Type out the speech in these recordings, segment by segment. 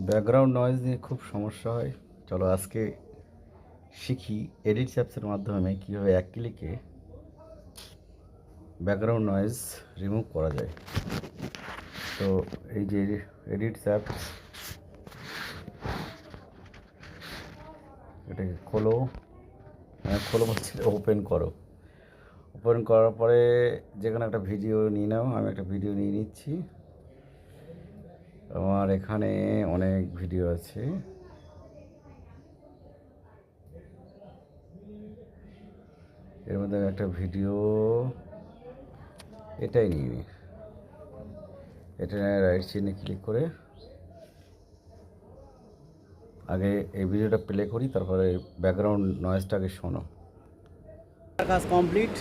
Background noise নিয়ে খুব সমস্যা হয়। চলো আজকে শিখি এডিট অ্যাপসের মাধ্যমে কীভাবে এক ক্লিকে ব্যাকগ্রাউন্ড নয়েজ রিমুভ করা যায়। তো এই যে এডিট অ্যাপস, এটাকে খোলো, খোলো বলছি, ওপেন করো। ওপেন করার পরে যেখানে একটা ভিডিও নিয়ে নাও। আমি একটা ভিডিও নিয়ে নিচ্ছি। আমার এখানে অনেক ভিডিও আছে। এর মধ্যে একটা ভিডিও এটাই নিয়ে নিই। এটা রাইট চিহ্নে ক্লিক করে আগে এই ভিডিওটা প্লে করি, তারপরে ব্যাকগ্রাউন্ড নয়েজটাকে শোনো। কাজ কমপ্লিট।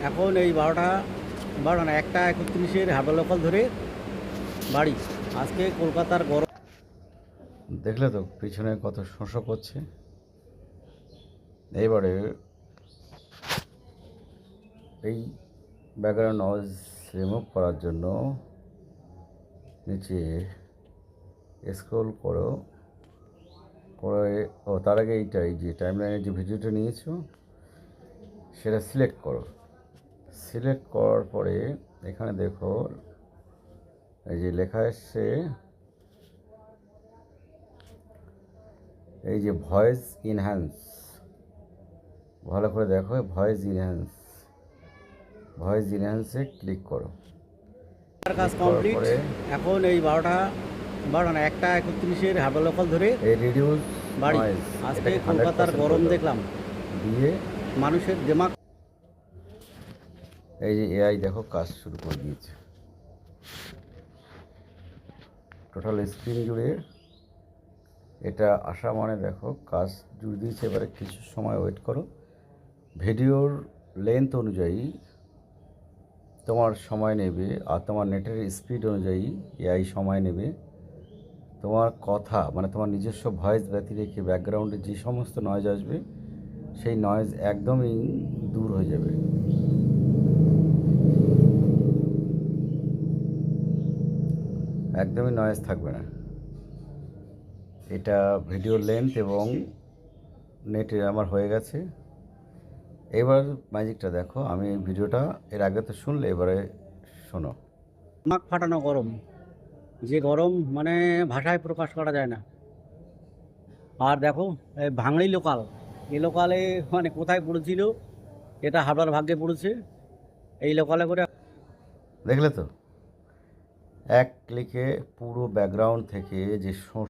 এখন এই 12টা না 1:31 হাবড়া লোকাল ধরে বাড়ি। আজকে কলকাতার গরম। দেখলে তো পিছনে কত শোষক করছে। এইবারে এই ব্যাকগ্রাউন্ড নয়েজ রিমুভ করার জন্য নিচে স্ক্রল করো, করে তার আগে এই যে টাইমলাইনের যে ভিডিওটা নিয়েছো সেটা সিলেক্ট করো। সিলেক্ট করার পরে এখানে দেখো এই যে লেখা এসছে, এই যে ভয়েস ইনহ্যান্স, ভালো করে দেখো, ভয়েস ইনহ্যান্সে ক্লিক করো। কাজ কমপ্লিট। এখন এই 12টা না 1:31 হাবড়া লোকাল ধরে এই রিডিউস বাড়ি। নয়েজ, আজকে কলকাতার গরম দেখলাম, দিয়ে মানুষের দিমাগ। এই যে এআই দেখো কাজ শুরু করে দিয়েছে। টোটাল স্ক্রিন জুড়ে এটা আসা মানে দেখো কাজ জুড়ে দিয়েছে। এবারে কিছু সময় ওয়েট করো। ভিডিওর লেন্থ অনুযায়ী তোমার সময় নেবে, আর তোমার নেটের স্পিড অনুযায়ী এআই সময় নেবে। তোমার কথা মানে তোমার নিজস্ব ভয়েস ব্যতি রেখে ব্যাকগ্রাউন্ডে যে সমস্ত নয়েজ আসবে সেই নয়েজ একদমই দূর হয়ে যাবে। একদমই নয়েজ থাকবে না। এটা ভিডিওর লেন্থ এবং নেটে আমার হয়ে গেছে। এবার ম্যাজিকটা দেখো। আমি এই ভিডিওটা এর আগে তো শুনলে, এবারে শোনো। দিমাগ ফাটানো গরম, যে গরম মানে ভাষায় প্রকাশ করা যায় না। আর দেখো এই ভাঙড়ি লোকাল, এই লোকালে মানে কোথায় পড়েছিল, এটা হাবড়ার ভাগ্যে পড়েছে। এই লোকালে করে দেখলে তো এক ক্লিকে পুরো ব্যাকগ্রাউন্ড থেকে যে